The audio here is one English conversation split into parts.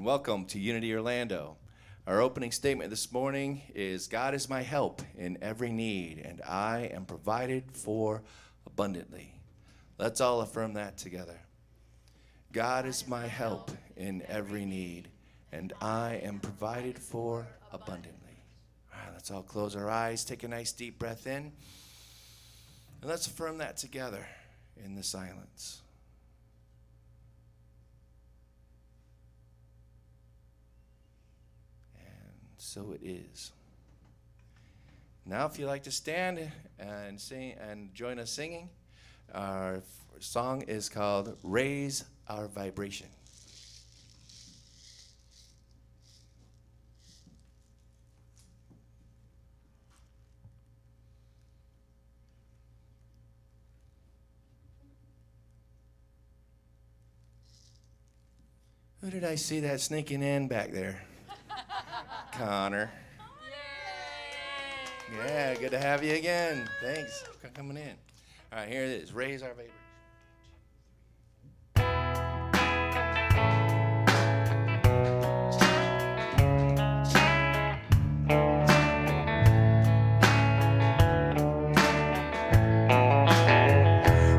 and welcome to Unity Orlando. Our opening statement this morning is, God is my help in every need, and I am provided for abundantly. Let's all affirm that together. God is my help in every need, and I am provided for abundantly. All right, let's all close our eyes, take a nice deep breath in, and let's affirm that together in the silence. So it is. Now, if you'd like to stand and sing and join us singing, our song is called Raise Our Vibration. Who did I see that sneaking in back there? Connor. Yay. Yeah, good to have you again. Thanks for coming in. All right, here it is. Raise our vibration.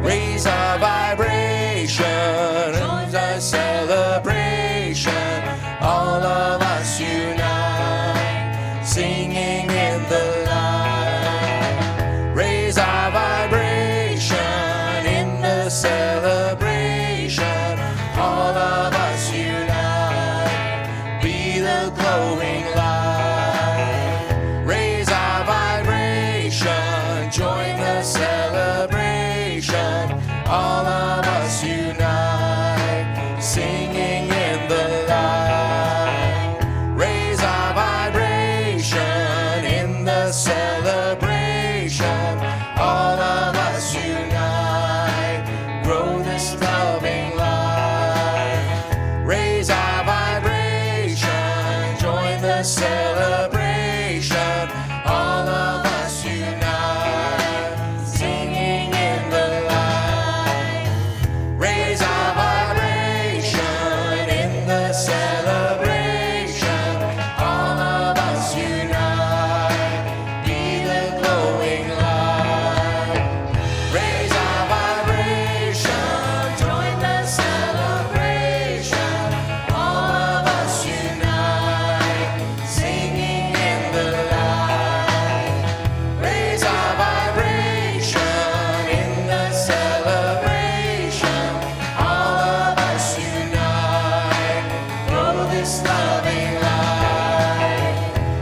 Raise our vibration, raise our celebration, all of us unite, singing in the light. Raise our vibration in the celebration, all of us unite, be the glowing light. Raise our vibration, join the celebration, all of us unite, singing in the light. Raise our vibration in the celebration, all of us unite, grow this loving light. Raise our vibration, join the celebration, all of us unite, singing in the light. Raise our vibration in the celebration, all of us unite, be the glowing light. Raise our vibration, join the celebration, all of us unite, singing in the light. Raise our vibration in the celebration, all of us unite, grow this loving light.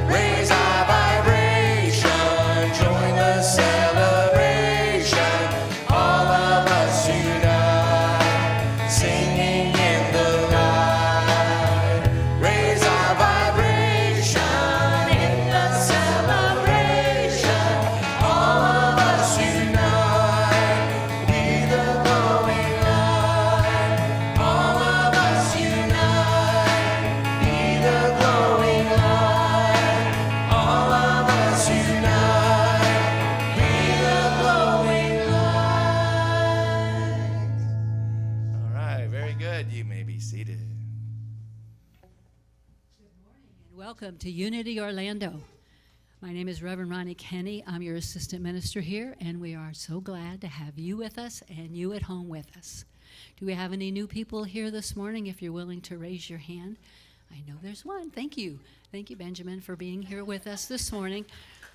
Raise our vibration, join the celebration, all of us unite, singing in the light. Raise our vibration in the celebration, all of us unite, be the glowing light. All of us unite, be the glowing light. All of us unite, be the glowing light. All right, very good. You may be seated. Welcome to Unity Orlando. My name is Reverend Ronnie Kenny. I'm your assistant minister here, and we are so glad to have you with us and you at home with us. Do we have any new people here this morning? If you're willing to raise your hand. I know there's one. Thank you. Thank you, Benjamin, for being here with us this morning.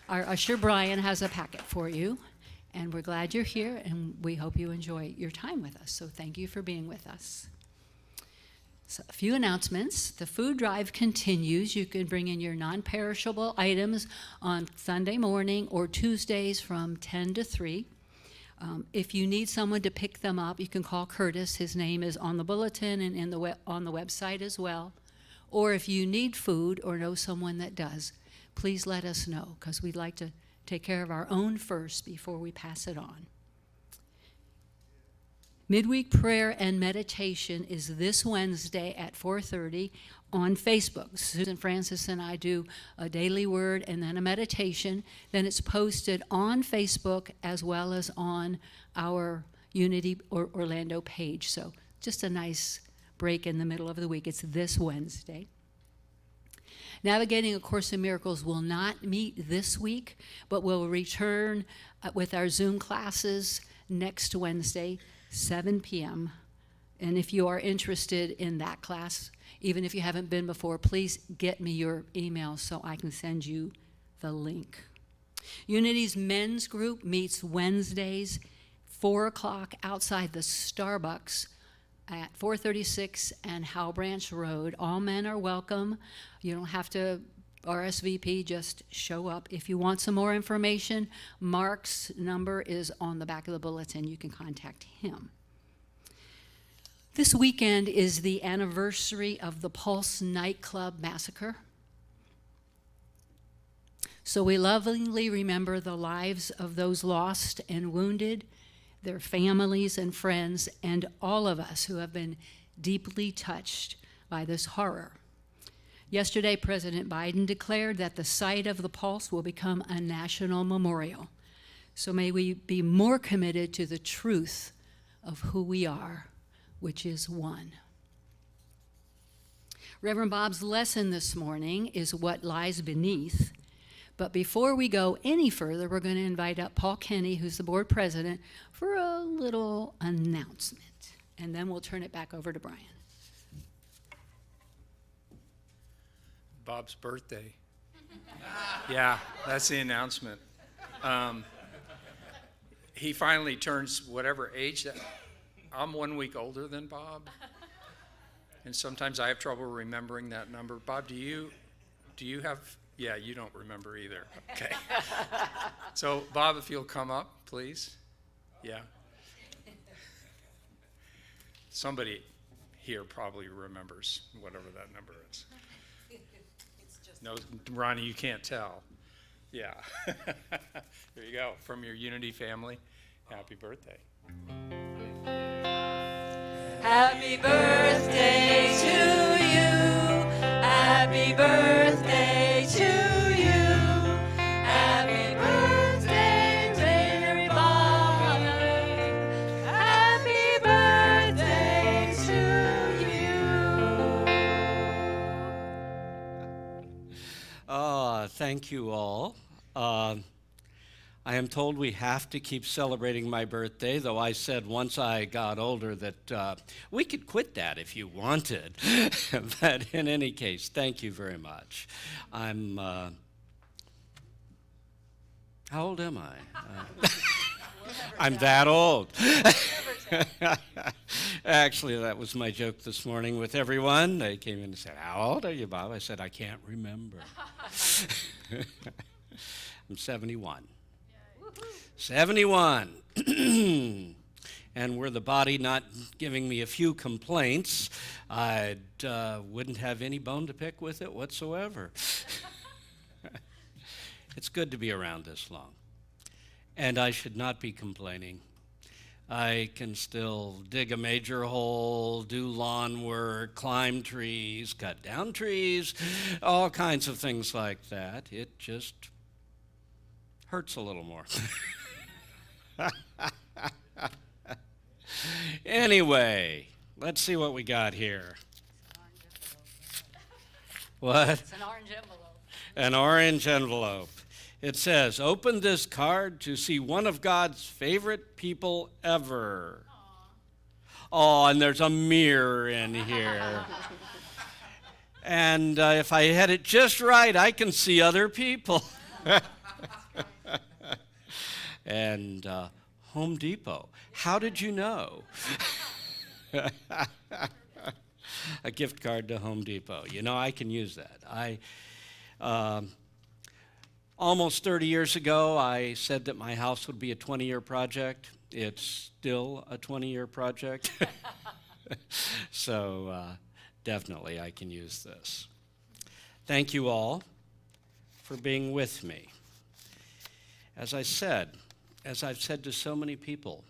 Our usher, Brian, has a packet for you, and we're glad you're here, and we hope you enjoy your time with us. So thank you for being with us. So a few announcements. The food drive continues. You can bring in your non-perishable items on Sunday morning or Tuesdays from 10 to 3. If you need someone to pick them up, you can call Curtis. His name is on the bulletin and on the website as well. Or if you need food or know someone that does, please let us know, because we'd like to take care of our own first before we pass it on. Midweek prayer and meditation is this Wednesday at 4:30 on Facebook. Susan Francis and I do a daily word and then a meditation. Then it's posted on Facebook as well as on our Unity Orlando page. So just a nice break in the middle of the week. It's this Wednesday. Navigating A Course in Miracles will not meet this week, but will return with our Zoom classes next Wednesday, 7 p.m. And if you are interested in that class, even if you haven't been before, please get me your email so I can send you the link. Unity's men's group meets Wednesdays, 4 o'clock outside the Starbucks at 436 and Howell Branch Road. All men are welcome. You don't have to RSVP, just show up. If you want some more information, Mark's number is on the back of the bulletin. You can contact him. This weekend is the anniversary of the Pulse nightclub massacre. So we lovingly remember the lives of those lost and wounded, their families and friends, and all of us who have been deeply touched by this horror. Yesterday, President Biden declared that the site of the Pulse will become a national memorial. So may we be more committed to the truth of who we are, which is one. Reverend Bob's lesson this morning is what lies beneath. But before we go any further, we're going to invite up Paul Kenny, who's the board president, for a little announcement. And then we'll turn it back over to Brian. Bob's birthday. Yeah, that's the announcement. He finally turns whatever age that. I'm 1 week older than Bob. And sometimes I have trouble remembering that number. Bob, do you have... Yeah, you don't remember either. Okay. So, Bob, if you'll come up, please. Yeah. Somebody here probably remembers whatever that number is. No, Ronnie, you can't tell. Yeah. There you go. From your Unity family, happy birthday. Happy birthday to you. Happy birthday to you. Happy birthday, dear Bob. Happy birthday to you. Thank you all. I am told we have to keep celebrating my birthday, though I said once I got older that we could quit that if you wanted. But in any case, thank you very much. I'm, how old am I? I'm that old. Actually, that was my joke this morning with everyone. They came in and said, "How old are you, Bob?" I said, "I can't remember." I'm 71. 71. And were the body not giving me a few complaints, I wouldn't have any bone to pick with it whatsoever. It's good to be around this long. And I should not be complaining. I can still dig a major hole, do lawn work, climb trees, cut down trees, all kinds of things like that. It just hurts a little more. Anyway, let's see what we got here. What? It's an orange envelope. An orange envelope. It says, "Open this card to see one of God's favorite people ever." Oh, and there's a mirror in here. And if I had it just right, I can see other people. And Home Depot. How did you know? A gift card to Home Depot. You know, I can use that. Almost 30 years ago, I said that my house would be a 20-year project. It's still a 20-year project. So definitely I can use this. Thank you all for being with me. As I've said to so many people,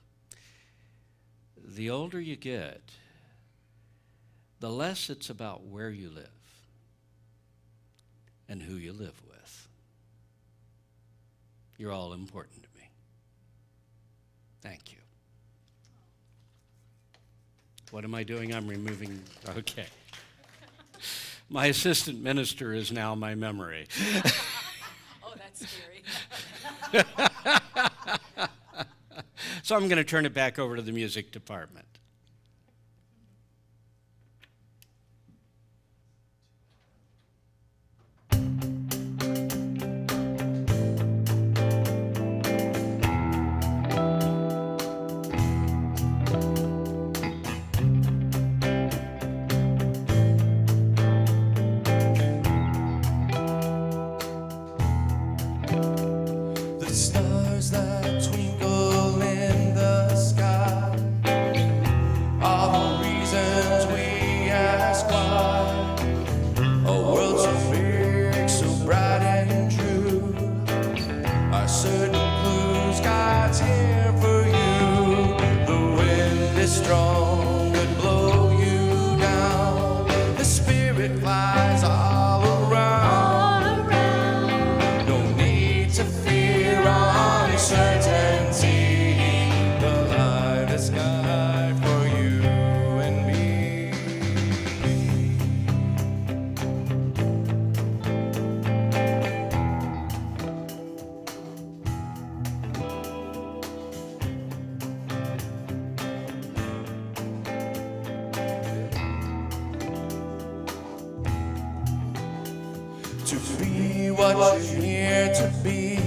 the older you get, the less it's about where you live and who you live with. You're all important to me. Thank you. What am I doing? I'm removing, okay. My assistant minister is now my memory. Oh, that's scary. So I'm going to turn it back over to the music department. The stars that twinkle in the sky are the reasons we ask why. A world so big, so bright and true are certain clues God's here for you. The wind is strong, could blow you down. The spirit flies all around. No need to fear uncertainty. The light is sky for you and me. To be what you're here to be.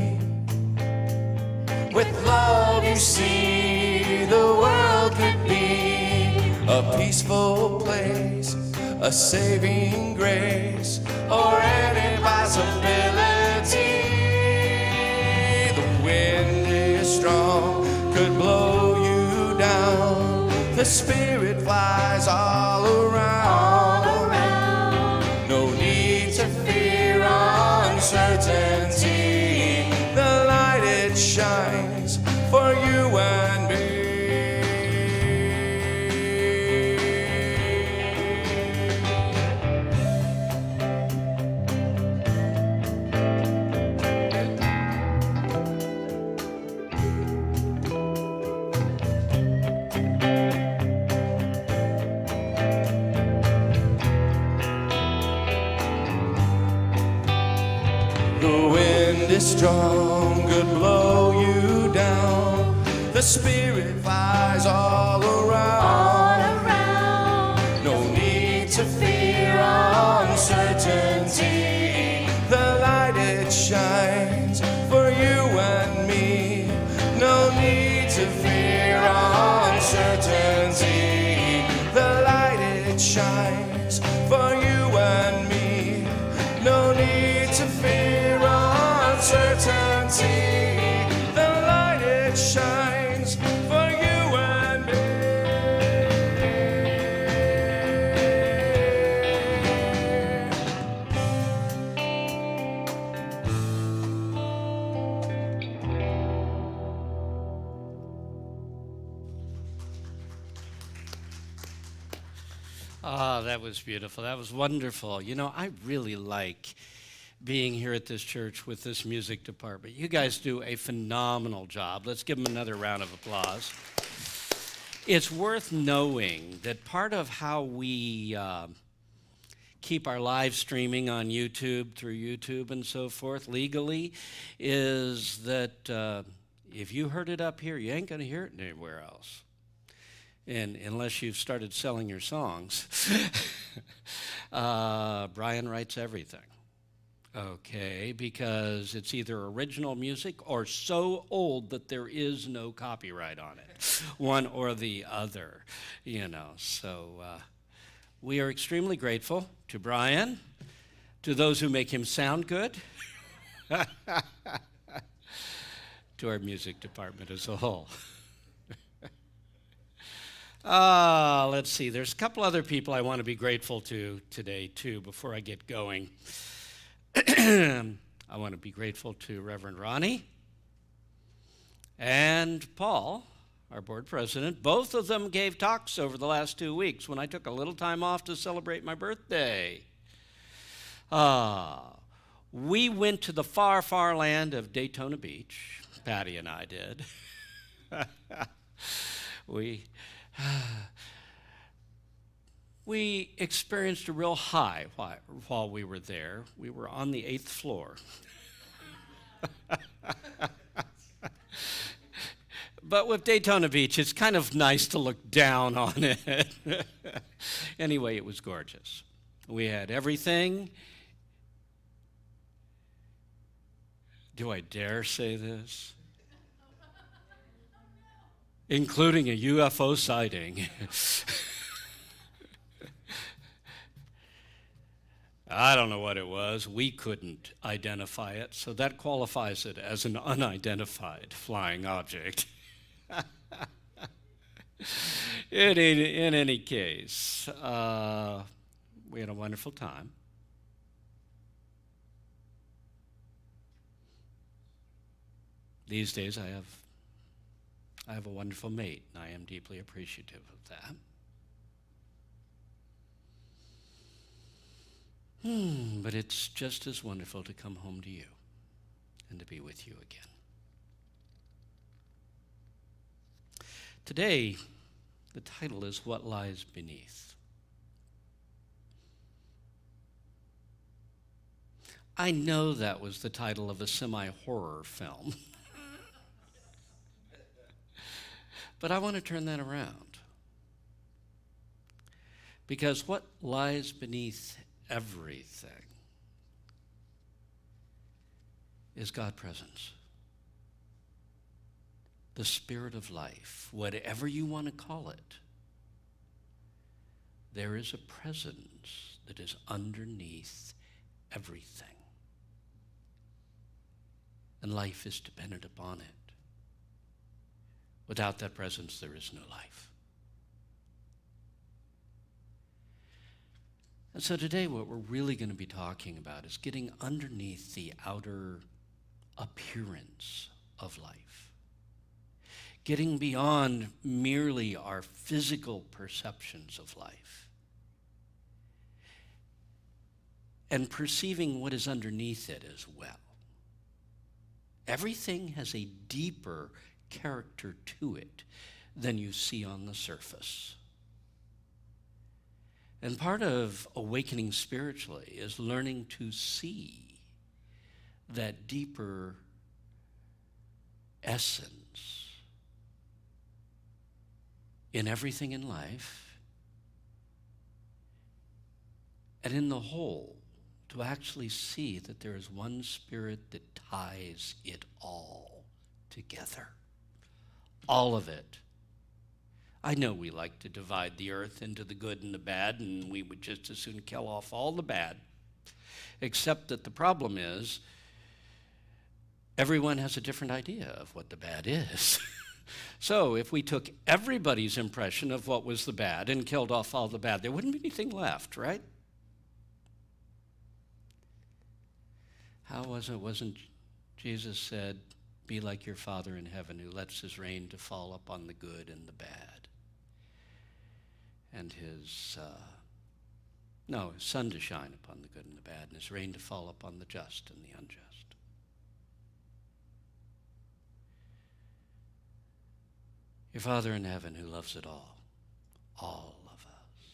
With love you see the world could be a peaceful place, a saving grace, or an impossibility. The wind is strong, could blow you down. The spirit flies all around. No need to fear uncertainty. The light it shines for you and me. The wind is strong, could blow you down. The spirit flies all around. No need to fear uncertainty. The light it shines for you and me. No need to fear uncertainty. The light it shines for you and me. No need to fear uncertainty. The light it shines for you and me. Ah, that was beautiful. That was wonderful. You know, I really like being here at this church with this music department. You guys do a phenomenal job. Let's give them another round of applause. It's worth knowing that part of how we keep our live streaming on YouTube, through YouTube and so forth, legally, is that if you heard it up here, you ain't going to hear it anywhere else. And unless you've started selling your songs. Brian writes everything. Okay, because it's either original music or so old that there is no copyright on it, one or the other, you know. So we are extremely grateful to Brian, to those who make him sound good, to our music department as a whole. Let's see, there's a couple other people I want to be grateful to today, too, before I get going. I want to be grateful to Reverend Ronnie and Paul, our board president. Both of them gave talks over the last 2 weeks when I took a little time off to celebrate my birthday. We went to the far, far land of Daytona Beach. Patty and I did. We experienced a real high while we were there. We were on the 8th floor. But with Daytona Beach, it's kind of nice to look down on it. Anyway, it was gorgeous. We had everything. Do I dare say this? Including a UFO sighting. I don't know what it was. We couldn't identify it, so that qualifies it as an unidentified flying object. In any case, we had a wonderful time. These days I have a wonderful mate, and I am deeply appreciative of that. But it's just as wonderful to come home to you and to be with you again. Today, the title is What Lies Beneath. I know that was the title of a semi-horror film. But I want to turn that around. Because what lies beneath everything is God's presence. The spirit of life, whatever you want to call it. There is a presence that is underneath everything. And life is dependent upon it. Without that presence, there is no life. And so today what we're really going to be talking about is getting underneath the outer appearance of life. Getting beyond merely our physical perceptions of life. And perceiving what is underneath it as well. Everything has a deeper character to it than you see on the surface. And part of awakening spiritually is learning to see that deeper essence in everything in life and in the whole, to actually see that there is one spirit that ties it all together. All of it. I know we like to divide the earth into the good and the bad, and we would just as soon kill off all the bad. Except that the problem is, everyone has a different idea of what the bad is. So if we took everybody's impression of what was the bad and killed off all the bad, there wouldn't be anything left, right? How was it? Wasn't Jesus said, be like your Father in heaven who lets his rain to fall upon the good and the bad. And his sun to shine upon the good and the bad, and his rain to fall upon the just and the unjust. Your Father in heaven who loves it all of us.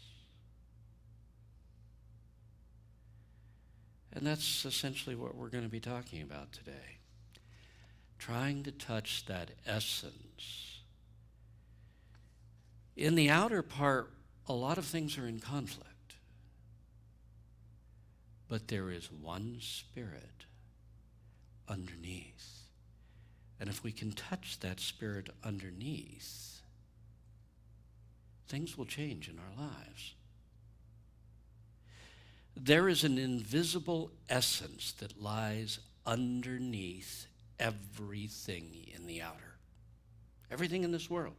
And that's essentially what we're going to be talking about today. Trying to touch that essence. In the outer part, a lot of things are in conflict. But there is one spirit underneath. And if we can touch that spirit underneath, things will change in our lives. There is an invisible essence that lies underneath everything in the outer. Everything in this world.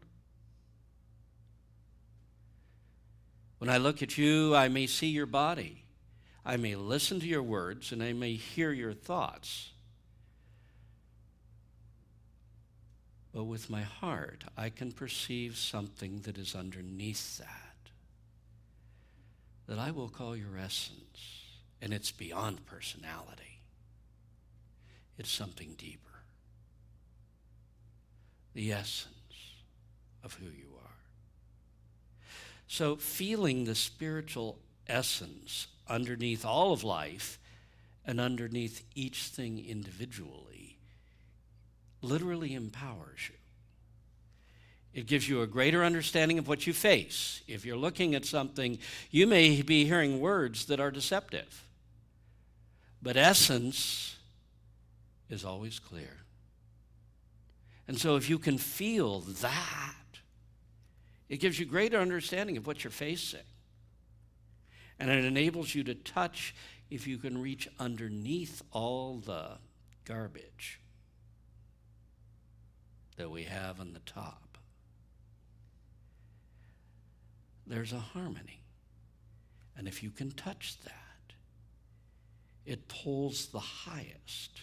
When I look at you, I may see your body. I may listen to your words, and I may hear your thoughts. But with my heart, I can perceive something that is underneath that I will call your essence. And it's beyond personality. It's something deeper. The essence of who you are. So feeling the spiritual essence underneath all of life and underneath each thing individually literally empowers you. It gives you a greater understanding of what you face. If you're looking at something, you may be hearing words that are deceptive, but essence is always clear. And so if you can feel that, it gives you greater understanding of what you're facing. And it enables you to touch if you can reach underneath all the garbage that we have on the top. There's a harmony. And if you can touch that, it pulls the highest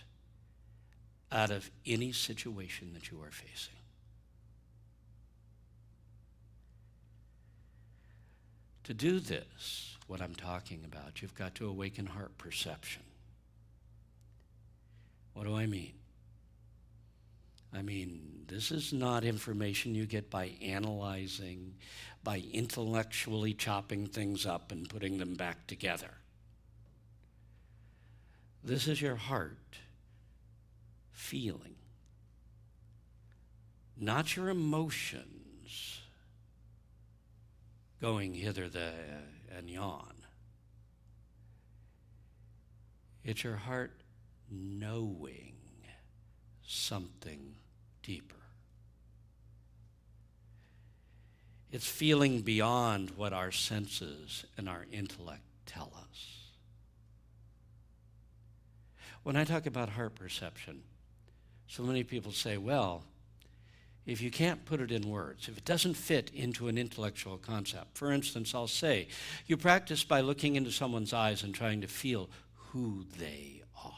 out of any situation that you are facing. To do this, what I'm talking about, you've got to awaken heart perception. What do I mean? I mean, this is not information you get by analyzing, by intellectually chopping things up and putting them back together. This is your heart feeling, not your emotions going hither and yon. It's your heart knowing something deeper. It's feeling beyond what our senses and our intellect tell us. When I talk about heart perception, so many people say, well, if you can't put it in words, if it doesn't fit into an intellectual concept, for instance, I'll say, you practice by looking into someone's eyes and trying to feel who they are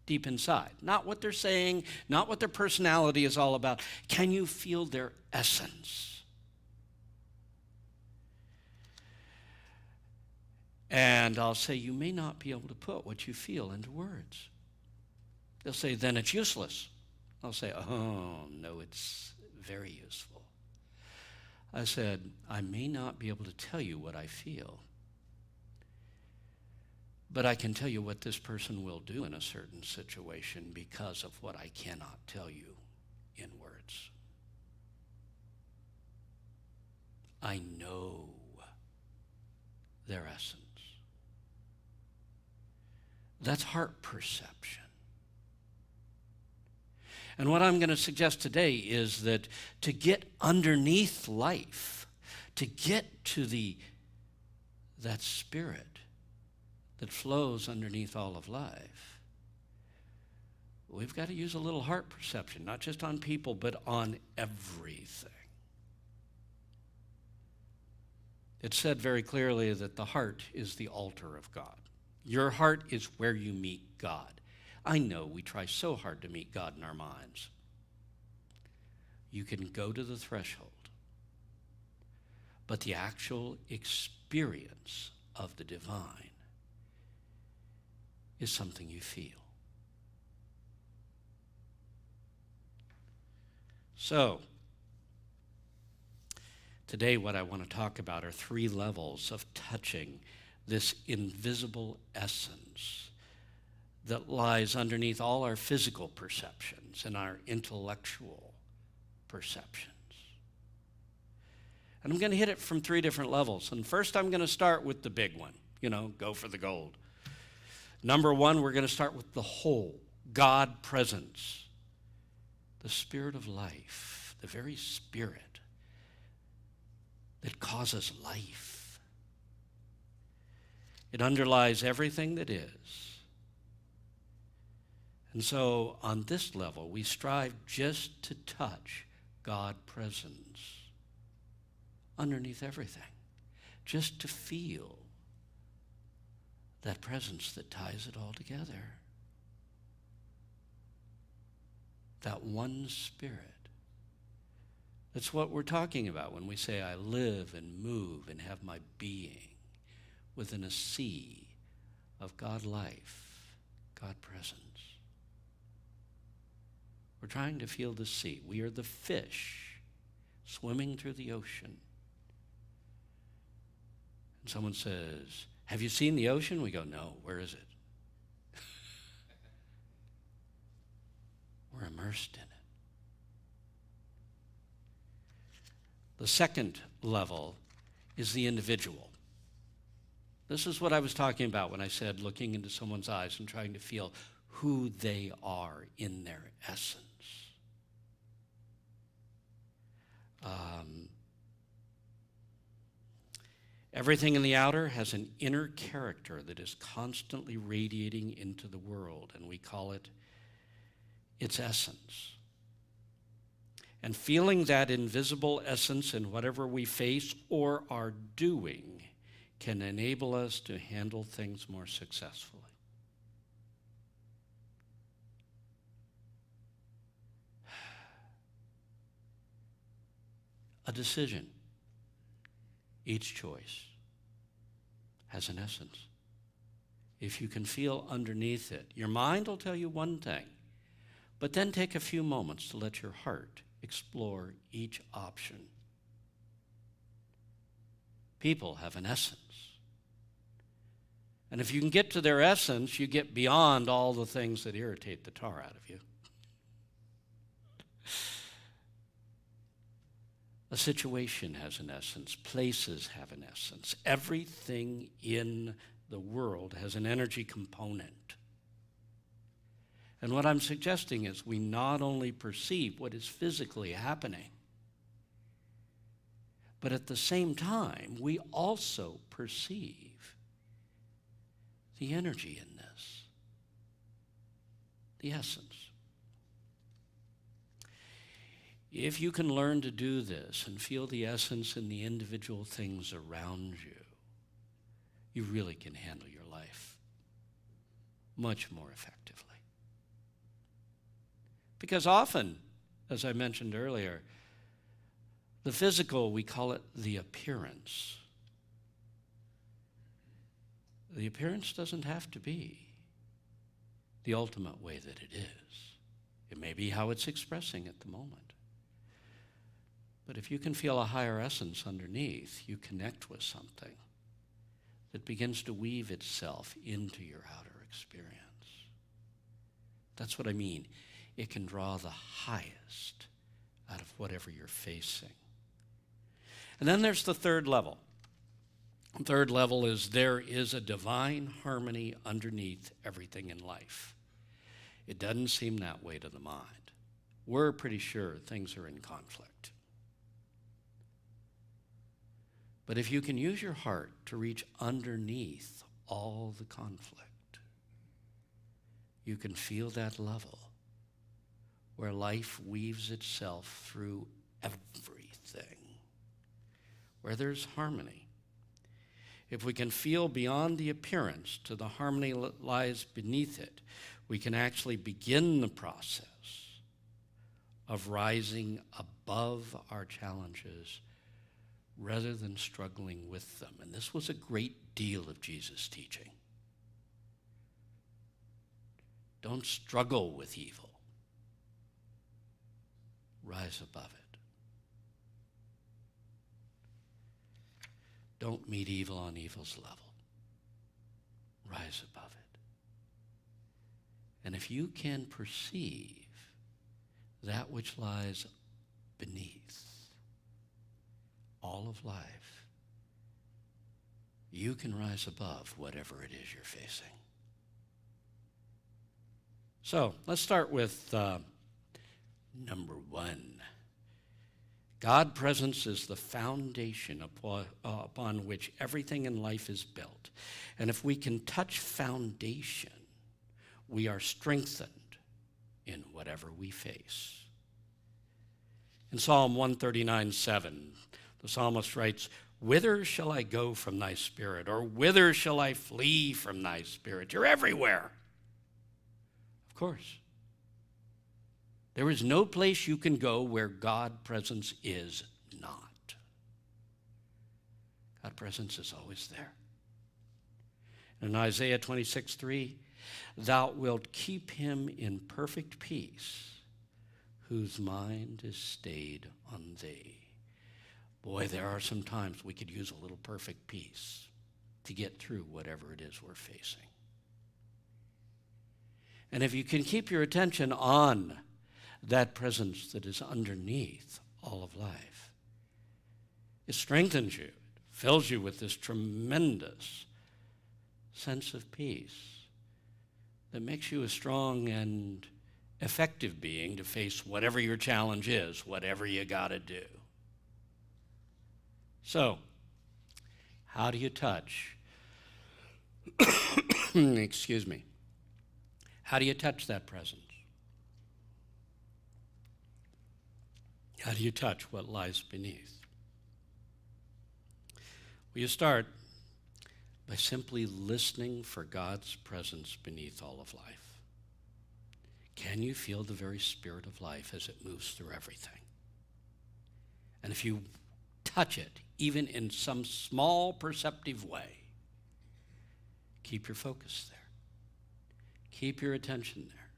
deep inside. Not what they're saying, not what their personality is all about. Can you feel their essence? And I'll say, you may not be able to put what you feel into words. They'll say, then it's useless. I'll say, oh, no, it's very useful. I said, I may not be able to tell you what I feel, but I can tell you what this person will do in a certain situation because of what I cannot tell you in words. I know their essence. That's heart perception. And what I'm going to suggest today is that to get underneath life, to get to that spirit that flows underneath all of life, we've got to use a little heart perception, not just on people, but on everything. It's said very clearly that the heart is the altar of God. Your heart is where you meet God. I know we try so hard to meet God in our minds. You can go to the threshold, but the actual experience of the divine is something you feel. So, today what I want to talk about are 3 levels of touching this invisible essence that lies underneath all our physical perceptions and our intellectual perceptions. And I'm going to hit it from 3 different levels. And first I'm going to start with the big one, go for the gold. Number 1, we're going to start with the whole, God presence, the spirit of life, the very spirit that causes life. It underlies everything that is. And so on this level, we strive just to touch God presence underneath everything, just to feel that presence that ties it all together. That one spirit. That's what we're talking about when we say I live and move and have my being within a sea of God life, God presence. We're trying to feel the sea. We are the fish swimming through the ocean, And someone says, have you seen the ocean? We go, no, where is it? We're immersed in it. The second level is the individual. This is what I was talking about when I said looking into someone's eyes and trying to feel who they are in their essence. Everything in the outer has an inner character that is constantly radiating into the world, and we call it its essence. And feeling that invisible essence in whatever we face or are doing can enable us to handle things more successfully. A decision, each choice, has an essence. If you can feel underneath it, your mind will tell you one thing, but then take a few moments to let your heart explore each option. People have an essence. And if you can get to their essence, you get beyond all the things that irritate the tar out of you. A situation has an essence. Places have an essence. Everything in the world has an energy component. And what I'm suggesting is we not only perceive what is physically happening, but at the same time, we also perceive the energy in this, the essence. If you can learn to do this and feel the essence in the individual things around you, you really can handle your life much more effectively. Because often, as I mentioned earlier, the physical, we call it the appearance. The appearance doesn't have to be the ultimate way that it is. It may be how it's expressing at the moment. But if you can feel a higher essence underneath, you connect with something that begins to weave itself into your outer experience. That's what I mean. It can draw the highest out of whatever you're facing. And then there's the third level. The third level is there is a divine harmony underneath everything in life. It doesn't seem that way to the mind. We're pretty sure things are in conflict. But if you can use your heart to reach underneath all the conflict, you can feel that level where life weaves itself through everything, where there's harmony. If we can feel beyond the appearance to the harmony that lies beneath it, we can actually begin the process of rising above our challenges rather than struggling with them. And this was a great deal of Jesus' teaching. Don't struggle with evil. Rise above it. Don't meet evil on evil's level. Rise above it. And if you can perceive that which lies beneath all of life, you can rise above whatever it is you're facing. So let's start with number one. God's presence is the foundation upon which everything in life is built. And if we can touch foundation, we are strengthened in whatever we face. In Psalm 139:7, the psalmist writes, "Whither shall I go from thy spirit? Or whither shall I flee from thy spirit?" You're everywhere. Of course. There is no place you can go where God's presence is not. God's presence is always there. In Isaiah 26:3, "Thou wilt keep him in perfect peace, whose mind is stayed on thee." Boy, there are some times we could use a little perfect peace. to get through whatever it is we're facing. And if you can keep your attention on that presence that is underneath all of life, it strengthens you, fills you with this tremendous sense of peace that makes you a strong and effective being to face whatever your challenge is, whatever you got to do. So, how do you touch? Excuse me. How do you touch that presence? How do you touch what lies beneath? Well, you start by simply listening for God's presence beneath all of life. Can you feel the very spirit of life as it moves through everything? And if you touch it, even in some small perceptive way, keep your focus there. Keep your attention there.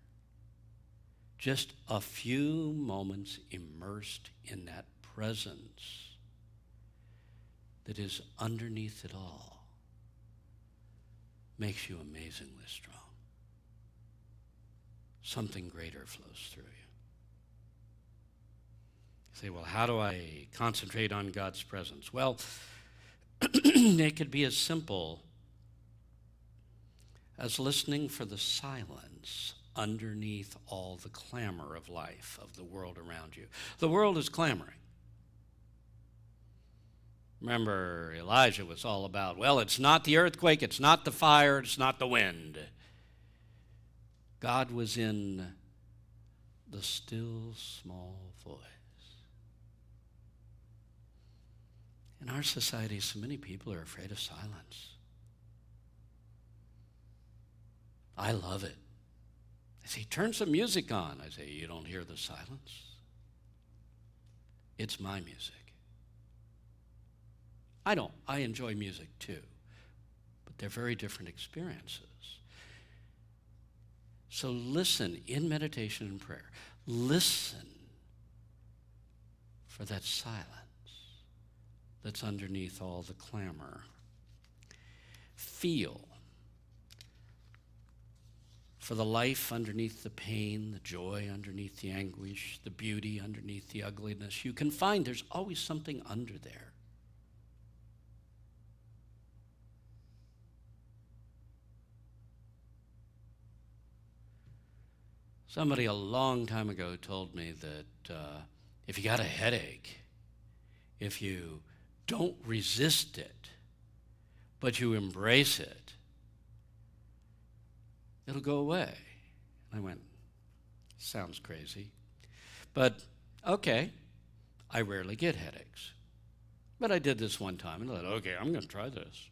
Just a few moments immersed in that presence that is underneath it all makes you amazingly strong. Something greater flows through you. You say, well, how do I concentrate on God's presence? Well, it could be as simple as listening for the silence underneath all the clamor of life, of the world around you. The world is clamoring. Remember, Elijah was all about, well, it's not the earthquake, it's not the fire, it's not the wind. God was in the still small voice. In our society, so many people are afraid of silence. I love it. They say, turn some music on. I say, you don't hear the silence? It's my music. I don't. I enjoy music too, but they're very different experiences. So listen in meditation and prayer. Listen for that silence that's underneath all the clamor. Feel for the life underneath the pain, the joy underneath the anguish, the beauty underneath the ugliness. You can find there's always something under there. Somebody a long time ago told me that if you got a headache, if you don't resist it, but you embrace it, it'll go away. I went, sounds crazy. But okay, I rarely get headaches. But I did this one time and I thought, okay, I'm going to try this.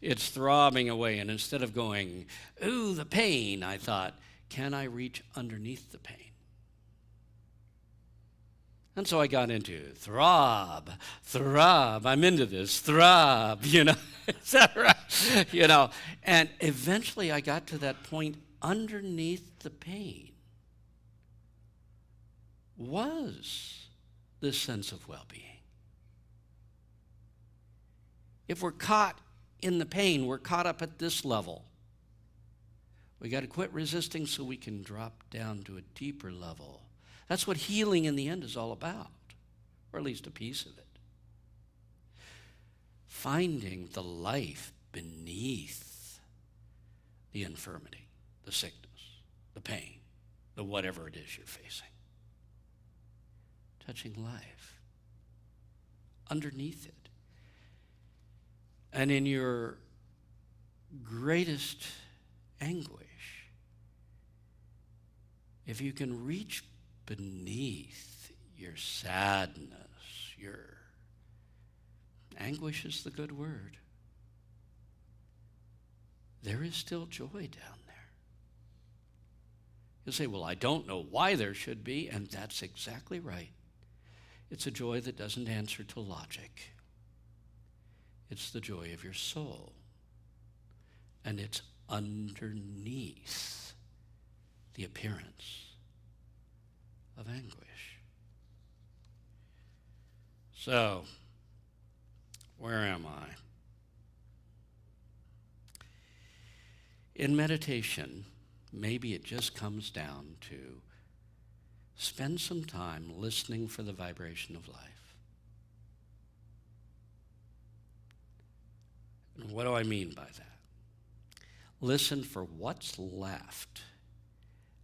It's throbbing away, and instead of going, ooh, the pain, I thought, can I reach underneath the pain? And so I got into throb, I'm into this, throb, etc. And eventually I got to that point underneath the pain was this sense of well-being. If we're caught in the pain, we're caught up at this level. We got to quit resisting so we can drop down to a deeper level. That's what healing in the end is all about, or at least a piece of it. Finding the life beneath the infirmity, the sickness, the pain, the whatever it is you're facing. Touching life underneath it. And in your greatest anguish, if you can reach beneath your sadness, your anguish is the good word, there is still joy down there. You'll say, well, I don't know why there should be, and that's exactly right. It's a joy that doesn't answer to logic. It's the joy of your soul, and it's underneath the appearance of anguish. So, where am I? In meditation, maybe it just comes down to spend some time listening for the vibration of life. And what do I mean by that? Listen for what's left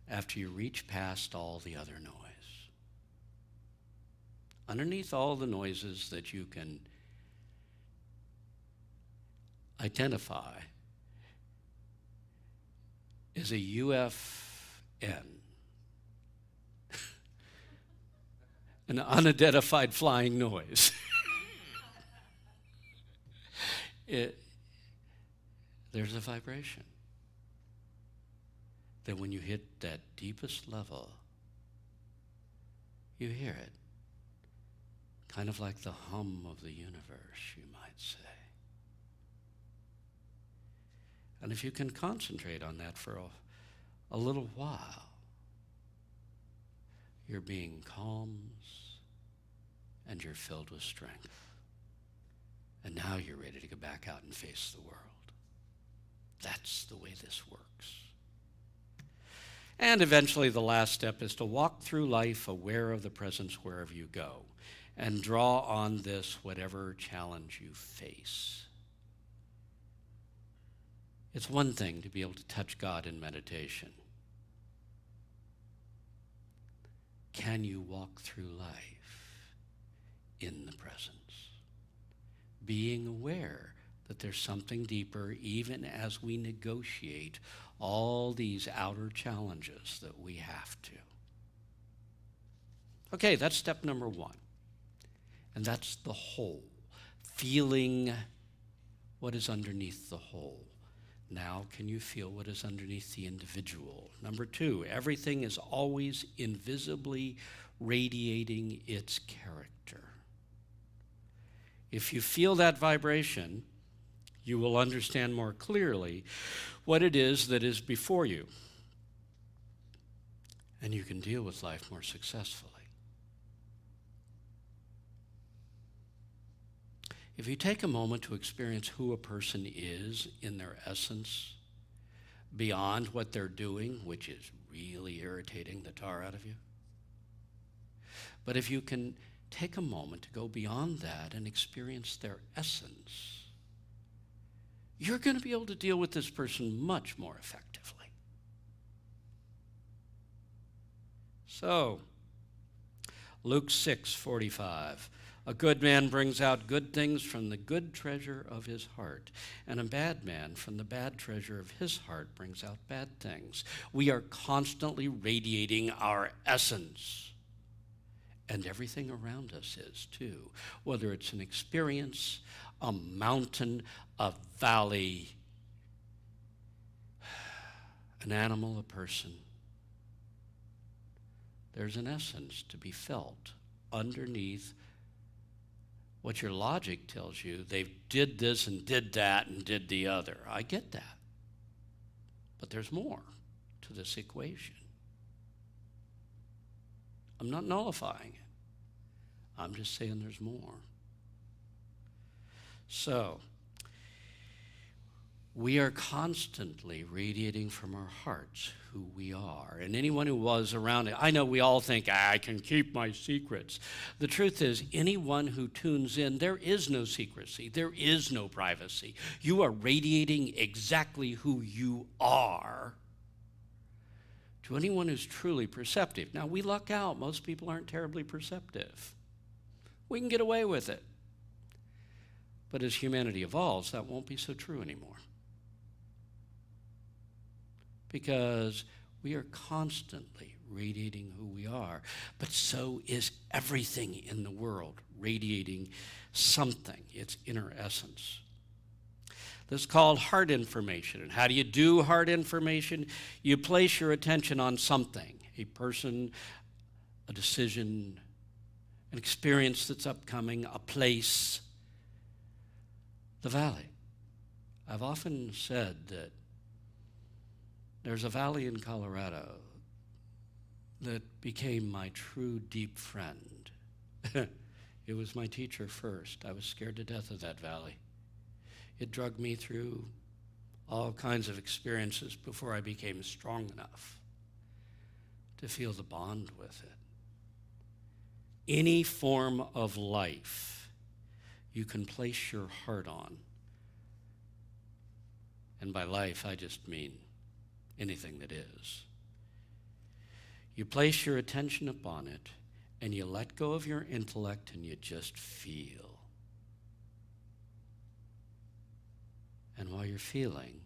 after you reach past all the other noise. Underneath all the noises that you can identify is a UFN, an unidentified flying noise. There's a vibration that when you hit that deepest level, you hear it. Kind of like the hum of the universe, you might say. And if you can concentrate on that for a little while, your being calms and you're filled with strength. And now you're ready to go back out and face the world. That's the way this works. And eventually the last step is to walk through life aware of the presence wherever you go and draw on this whatever challenge you face. It's one thing to be able to touch God in meditation. Can you walk through life in the presence? Being aware that there's something deeper even as we negotiate all these outer challenges that we have to. Okay, that's step number one. And that's the whole, feeling what is underneath the whole. Now, can you feel what is underneath the individual? Number two, everything is always invisibly radiating its character. If you feel that vibration, you will understand more clearly what it is that is before you. And you can deal with life more successfully. If you take a moment to experience who a person is in their essence, beyond what they're doing, which is really irritating the tar out of you, but if you can take a moment to go beyond that and experience their essence, you're going to be able to deal with this person much more effectively. So, Luke 6:45. A good man brings out good things from the good treasure of his heart, and a bad man from the bad treasure of his heart brings out bad things. We are constantly radiating our essence, and everything around us is too, whether it's an experience, a mountain, a valley, an animal, a person. There's an essence to be felt underneath what your logic tells you. They did this and did that and did the other. I get that. But there's more to this equation. I'm not nullifying it. I'm just saying there's more. So, we are constantly radiating from our hearts who we are. And anyone who was around it, I know we all think, I can keep my secrets. The truth is, anyone who tunes in, there is no secrecy. There is no privacy. You are radiating exactly who you are to anyone who's truly perceptive. Now, we luck out. Most people aren't terribly perceptive. We can get away with it. But as humanity evolves, that won't be so true anymore. Because we are constantly radiating who we are, but so is everything in the world radiating something, its inner essence. This is called heart information. And how do you do heart information? You place your attention on something, a person, a decision, an experience that's upcoming, a place, the valley. I've often said that there's a valley in Colorado that became my true deep friend. It was my teacher first. I was scared to death of that valley. It drugged me through all kinds of experiences before I became strong enough to feel the bond with it. Any form of life you can place your heart on. And by life, I just mean anything that is. You place your attention upon it, and you let go of your intellect, and you just feel. And while you're feeling,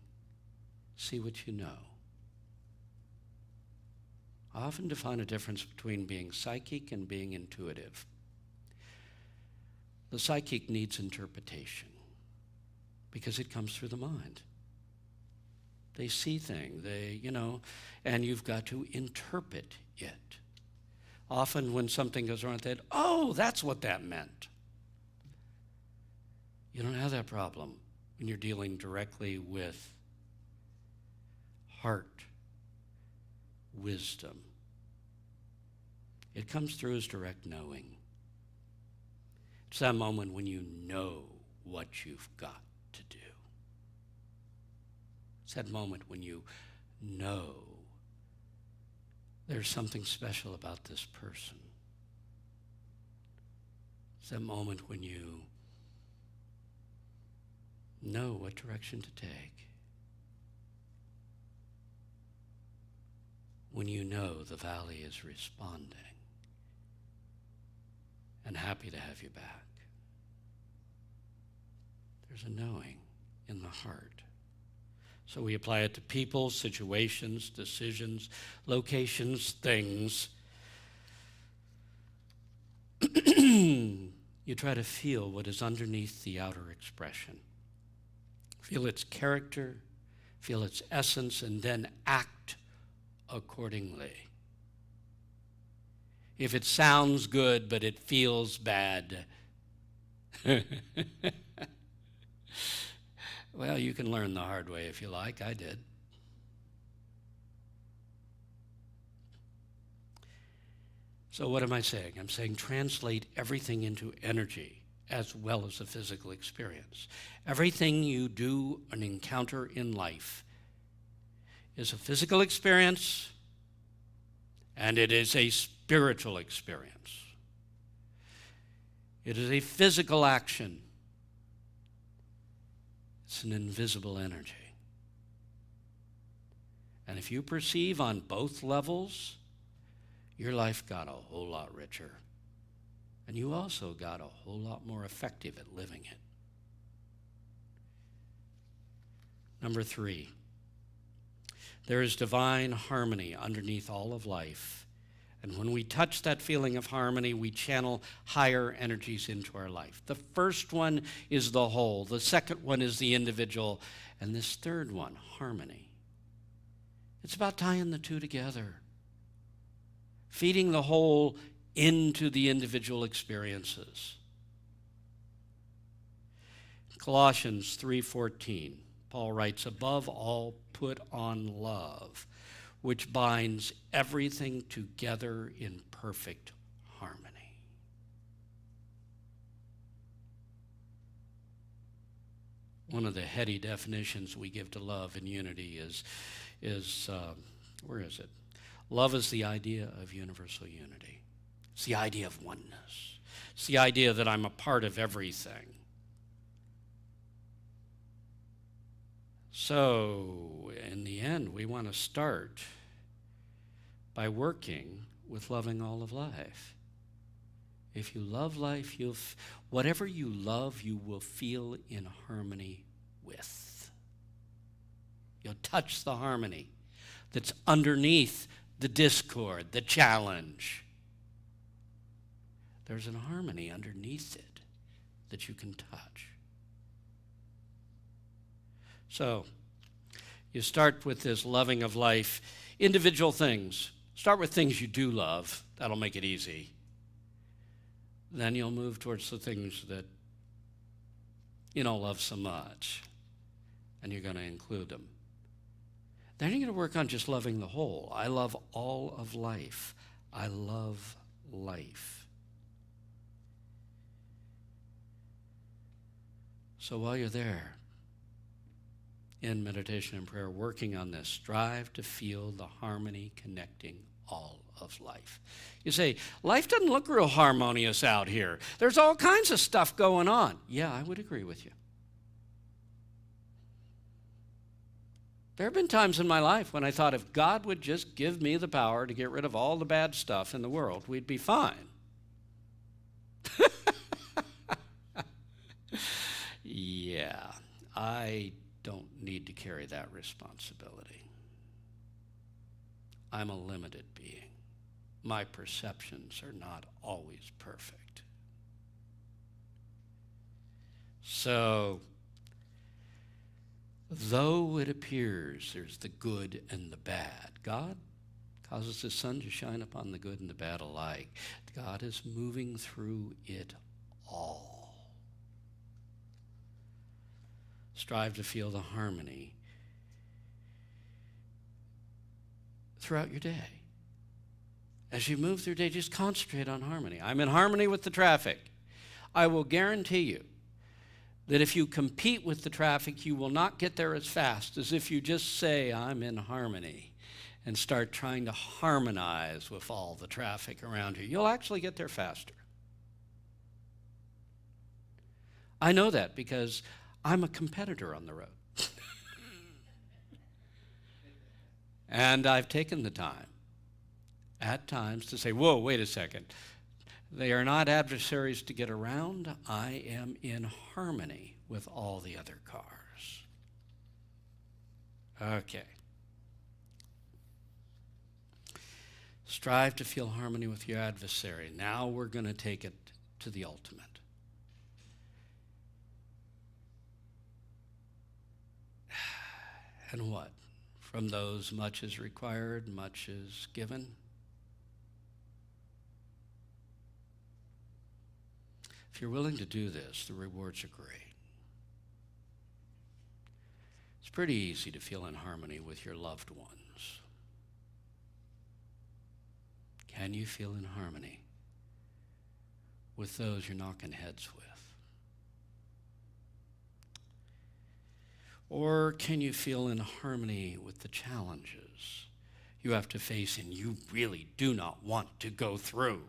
see what you know. I often define a difference between being psychic and being intuitive. The psychic needs interpretation because it comes through the mind. They see things, and you've got to interpret it. Often when something goes wrong, they oh, that's what that meant. You don't have that problem when you're dealing directly with heart wisdom. It comes through as direct knowing. It's that moment when you know what you've got to do. It's that moment when you know there's something special about this person. It's that moment when you know what direction to take. When you know the valley is responding and happy to have you back. There's a knowing in the heart. So we apply it to people, situations, decisions, locations, things. You try to feel what is underneath the outer expression. Feel its character, feel its essence, and then act accordingly. If it sounds good but it feels bad, well, you can learn the hard way if you like. I did. So what am I saying? I'm saying translate everything into energy as well as a physical experience. Everything you do and encounter in life is a physical experience, and it is a spiritual experience. It is a physical action. It's an invisible energy. And if you perceive on both levels, your life got a whole lot richer. And you also got a whole lot more effective at living it. Number 3. There is divine harmony underneath all of life. And when we touch that feeling of harmony, we channel higher energies into our life. The first one is the whole. The second one is the individual. And this third one, harmony. It's about tying the two together. Feeding the whole into the individual experiences. Colossians 3:14. Paul writes, above all, put on love, which binds everything together in perfect harmony. One of the heady definitions we give to love and unity is where is it? Love is the idea of universal unity. It's the idea of oneness. It's the idea that I'm a part of everything. So, in the end, we want to start by working with loving all of life. If you love life, whatever you love, you will feel in harmony with. You'll touch the harmony that's underneath the discord, the challenge. There's a harmony underneath it that you can touch. So, you start with this loving of life. Individual things. Start with things you do love. That'll make it easy. Then you'll move towards the things that you don't love so much. And you're going to include them. Then you're going to work on just loving the whole. I love all of life. I love life. So while you're there, in meditation and prayer working on this. Strive to feel the harmony connecting all of life. You say, life doesn't look real harmonious out here. There's all kinds of stuff going on. Yeah, I would agree with you. There have been times in my life when I thought if God would just give me the power to get rid of all the bad stuff in the world, we'd be fine. Yeah, I don't need to carry that responsibility. I'm a limited being. My perceptions are not always perfect. So, though it appears there's the good and the bad, God causes the sun to shine upon the good and the bad alike. God is moving through it all. Strive to feel the harmony throughout your day. As you move through your day, just concentrate on harmony. I'm in harmony with the traffic. I will guarantee you that if you compete with the traffic, you will not get there as fast as if you just say, I'm in harmony, and start trying to harmonize with all the traffic around you. You'll actually get there faster. I know that because I'm a competitor on the road. And I've taken the time at times to say, whoa, wait a second. They are not adversaries to get around. I am in harmony with all the other cars. Okay. Strive to feel harmony with your adversary. Now we're going to take it to the ultimate. And what? From those much is required, much is given. If you're willing to do this, the rewards are great. It's pretty easy to feel in harmony with your loved ones. Can you feel in harmony with those you're knocking heads with? Or can you feel in harmony with the challenges you have to face and you really do not want to go through?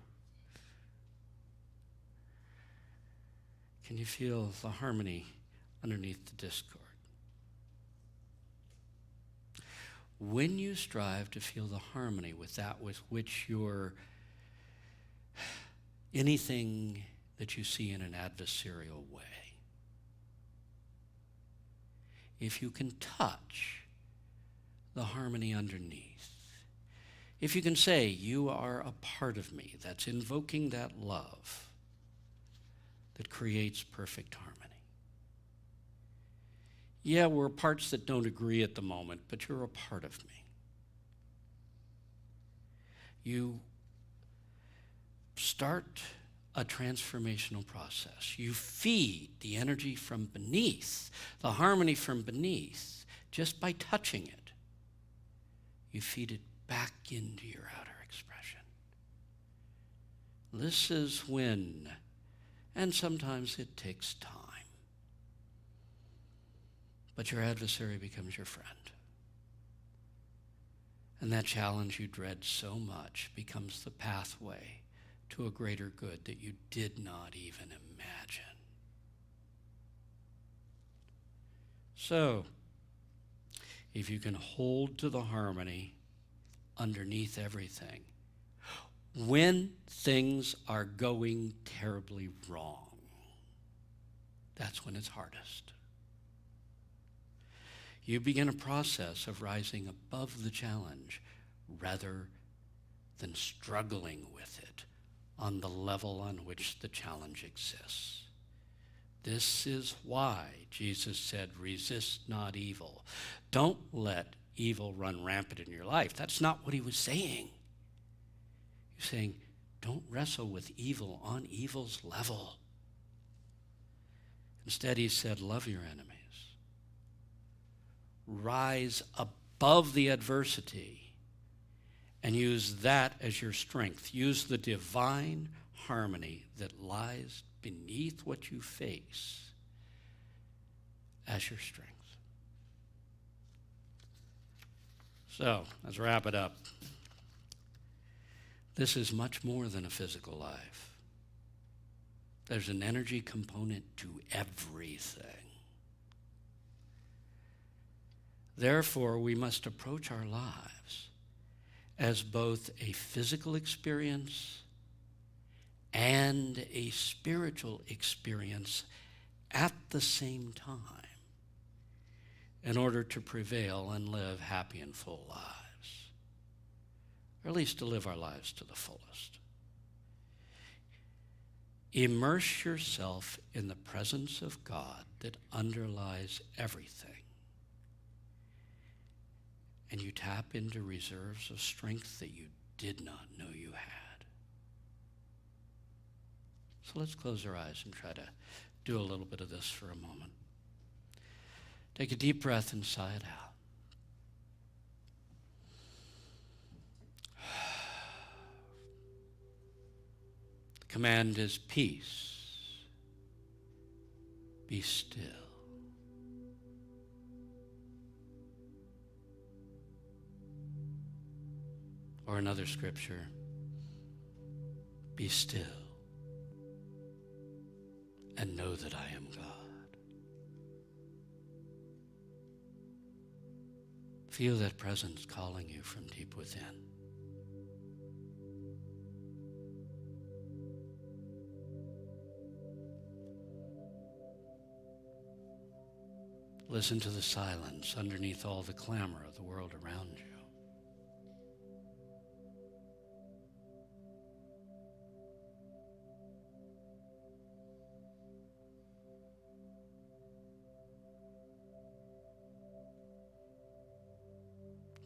Can you feel the harmony underneath the discord? When you strive to feel the harmony with that with which you're anything that you see in an adversarial way, if you can touch the harmony underneath, if you can say, you are a part of me, that's invoking that love that creates perfect harmony. Yeah, we're parts that don't agree at the moment, but you're a part of me. You start a transformational process. You feed the energy from beneath, the harmony from beneath, just by touching it. You feed it back into your outer expression. This is when, and sometimes it takes time, but your adversary becomes your friend. And that challenge you dread so much becomes the pathway to a greater good that you did not even imagine. So, if you can hold to the harmony underneath everything, when things are going terribly wrong, that's when it's hardest. You begin a process of rising above the challenge rather than struggling with it on the level on which the challenge exists. This is why Jesus said, resist not evil. Don't let evil run rampant in your life. That's not what he was saying. He's saying, don't wrestle with evil on evil's level. Instead, he said, love your enemies. Rise above the adversity and use that as your strength. Use the divine harmony that lies beneath what you face as your strength. So, let's wrap it up. This is much more than a physical life. There's an energy component to everything. Therefore, we must approach our lives as both a physical experience and a spiritual experience at the same time in order to prevail and live happy and full lives, or at least to live our lives to the fullest. Immerse yourself in the presence of God that underlies everything, and you tap into reserves of strength that you did not know you had. So let's close our eyes and try to do a little bit of this for a moment. Take a deep breath and sigh it out. The command is peace. Be still. Or another scripture, be still and know that I am God. Feel that presence calling you from deep within. Listen to the silence underneath all the clamor of the world around you.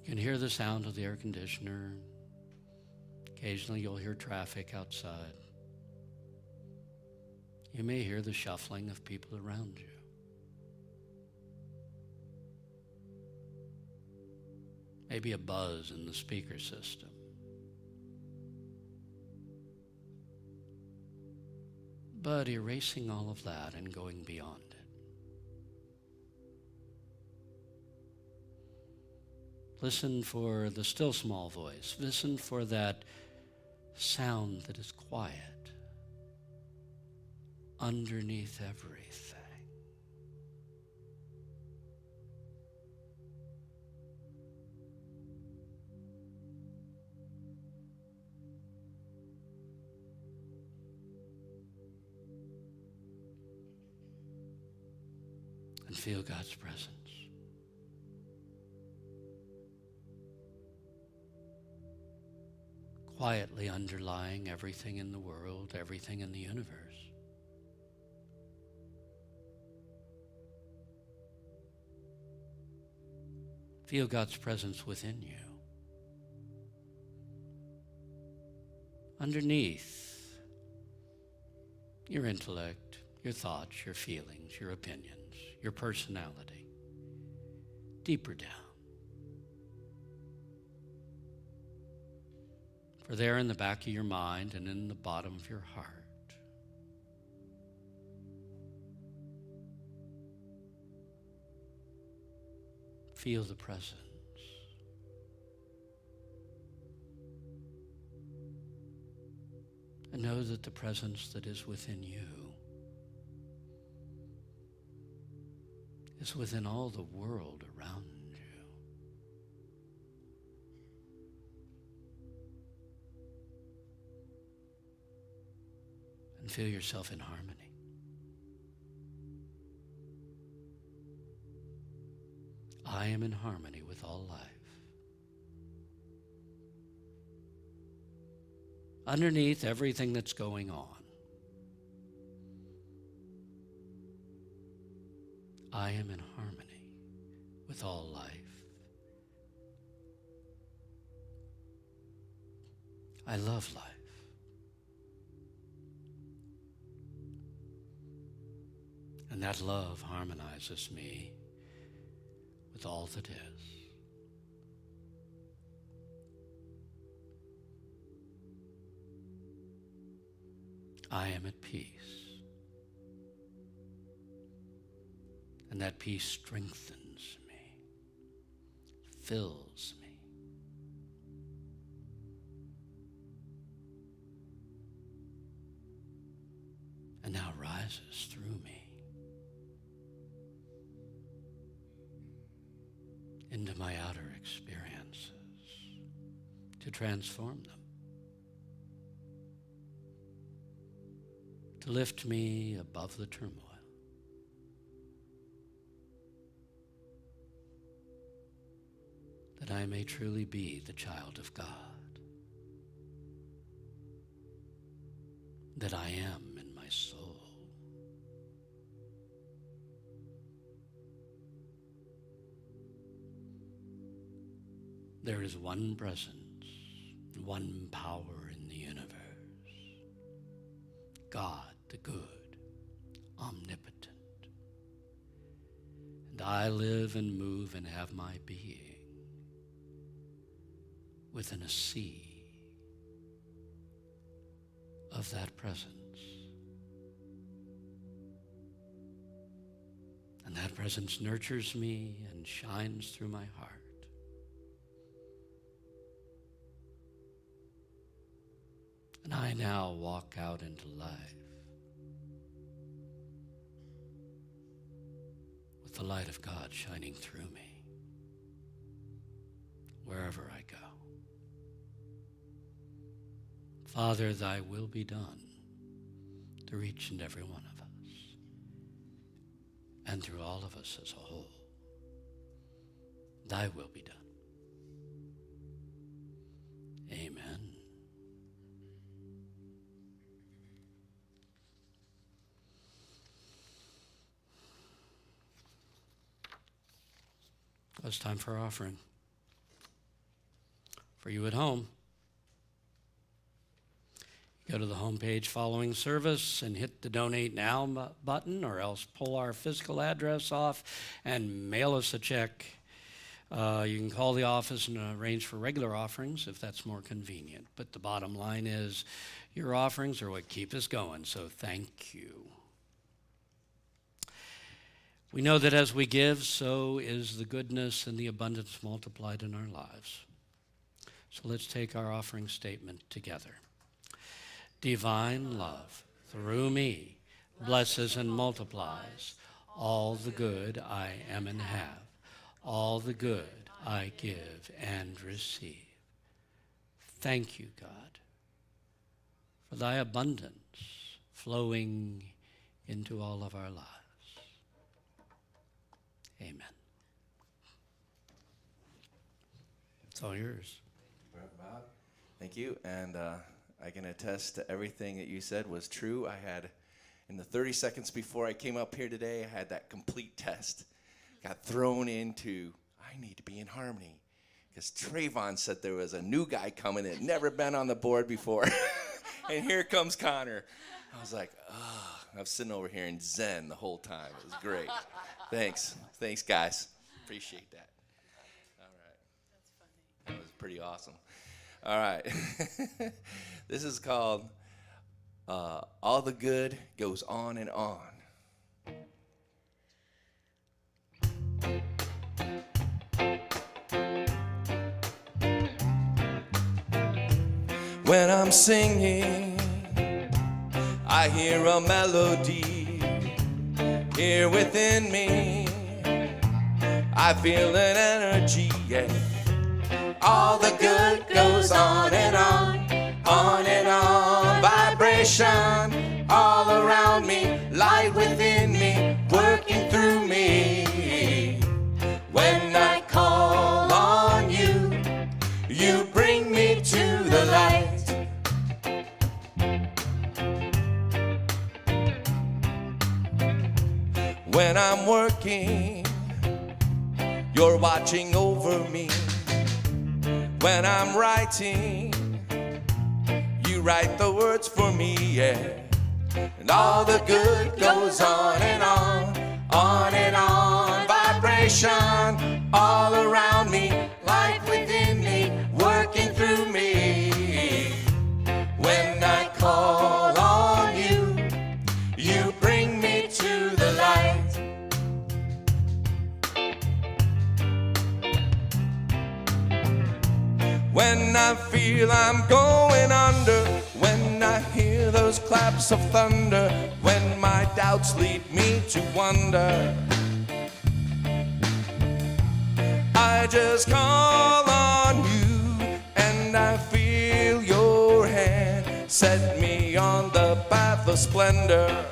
You can hear the sound of the air conditioner. Occasionally you'll hear traffic outside. You may hear the shuffling of people around you. Maybe a buzz in the speaker system. But erasing all of that and going beyond it. Listen for the still small voice. Listen for that sound that is quiet underneath everything. And feel God's presence. Quietly underlying everything in the world, everything in the universe. Feel God's presence within you. Underneath your intellect, your thoughts, your feelings, your opinions, your personality. Deeper down. For there in the back of your mind and in the bottom of your heart, feel the presence. And know that the presence that is within you is within all the world around you. And feel yourself in harmony. I am in harmony with all life. Underneath everything that's going on, I am in harmony with all life. I love life. And that love harmonizes me with all that is. I am at peace. And that peace strengthens me, fills me, rises through me into my outer experiences to transform them, to lift me above the turmoil. That I may truly be the child of God. That I am in my soul. There is one presence, one power in the universe. God the good, omnipotent. And I live and move and have my being within a sea of that presence. And that presence nurtures me and shines through my heart. And I now walk out into life with the light of God shining through me wherever I go. Father, thy will be done through each and every one of us and through all of us as a whole. Thy will be done. Amen. It's time for our offering. For you at home, go to the homepage following service and hit the Donate Now button, or else pull our physical address off and mail us a check. You can call the office and arrange for regular offerings if that's more convenient. But the bottom line is your offerings are what keep us going, so thank you. We know that as we give, so is the goodness and the abundance multiplied in our lives. So let's take our offering statement together. Divine love, through me, blesses and multiplies all the good I am and have, all the good I give and receive. Thank you, God, for thy abundance flowing into all of our lives. Amen. It's all yours. Bob, thank you. And I can attest to everything that you said was true. I had, in the 30 seconds before I came up here today, I had that complete test. Got thrown into, I need to be in harmony. Because Trayvon said there was a new guy coming that had never been on the board before. And here comes Connor. I was like, oh, I was sitting over here in Zen the whole time. It was great. Thanks. Thanks, guys. Appreciate that. All right. That's funny. That was pretty awesome. All right. This is called All the Good Goes On and On. When I'm singing, I hear a melody here within me. I feel an energy, yeah. All the good goes on and on and on. Vibration all around me, light within me, working through me. When I call on you, you bring me to the light. When I'm working, you're watching over me. When I'm writing, you write the words for me, yeah. And all the good goes on and on and on. Vibration all around me, light within me, working through me. When I call on you, you bring me to the light. When I feel I'm going under, when when I hear those claps of thunder, when my doubts lead me to wonder, I just call on you, and I feel your hand set me on the path of splendor.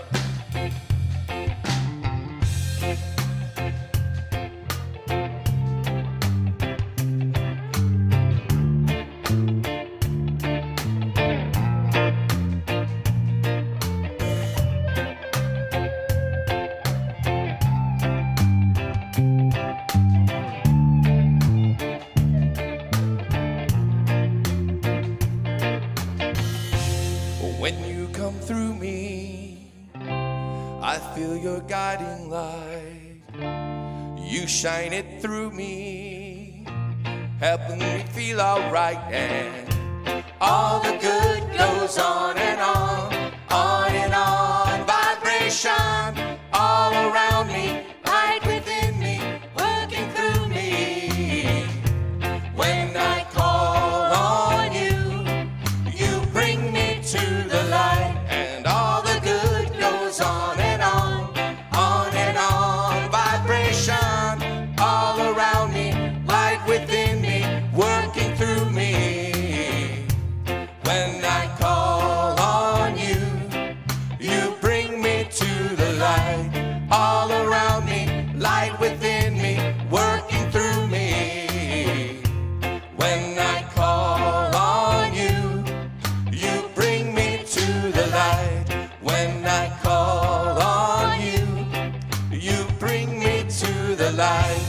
When you come through me, I feel your guiding light. You shine it through me, helping me feel alright. And all the good goes on and on and on. Vibration all around me, light within me, working through me. When I call on you, you bring me to the light, and all the good goes on and on and on. Vibration all around me, light within me, working through me. When I call on you, you bring me to the light, all around me, light within me, working through me. When I call on you, you bring me to the light. When I call on you, you bring me to the light.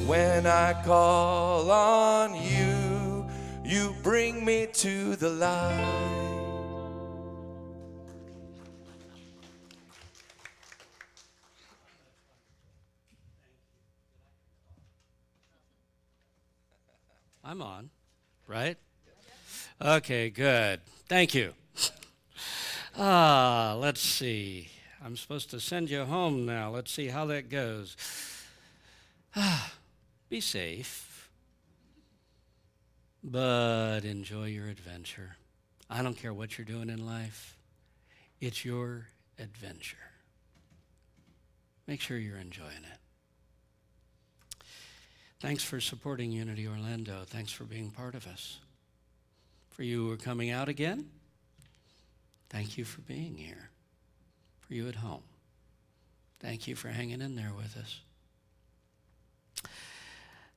When I call on you, you bring me to the light. I'm on, right? Okay, good. Thank you. Let's see. I'm supposed to send you home now. Let's see how that goes. Be safe, but enjoy your adventure. I don't care what you're doing in life. It's your adventure. Make sure you're enjoying it. Thanks for supporting Unity Orlando. Thanks for being part of us. For you who are coming out again, thank you for being here. For you at home, thank you for hanging in there with us.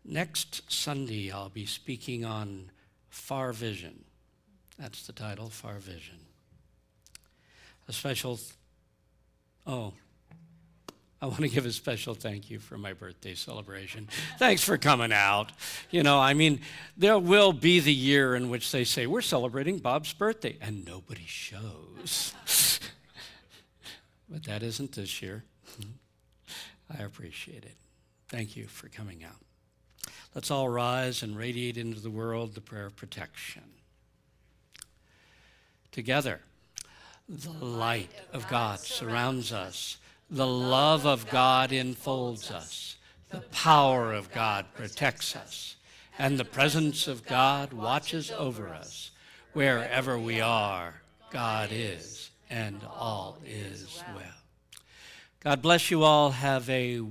Next Sunday, I'll be speaking on Far Vision. That's the title, Far Vision. A special, I want to give a special thank you for my birthday celebration. Thanks for coming out. You know, I mean, there will be the year in which they say, we're celebrating Bob's birthday, and nobody shows. But that isn't this year. I appreciate it. Thank you for coming out. Let's all rise and radiate into the world the prayer of protection. Together, the light of God surrounds us. The love of God enfolds us. The power of God protects us. And the presence of God watches over us. Wherever we are, God is, and all is well. God bless you all. Have a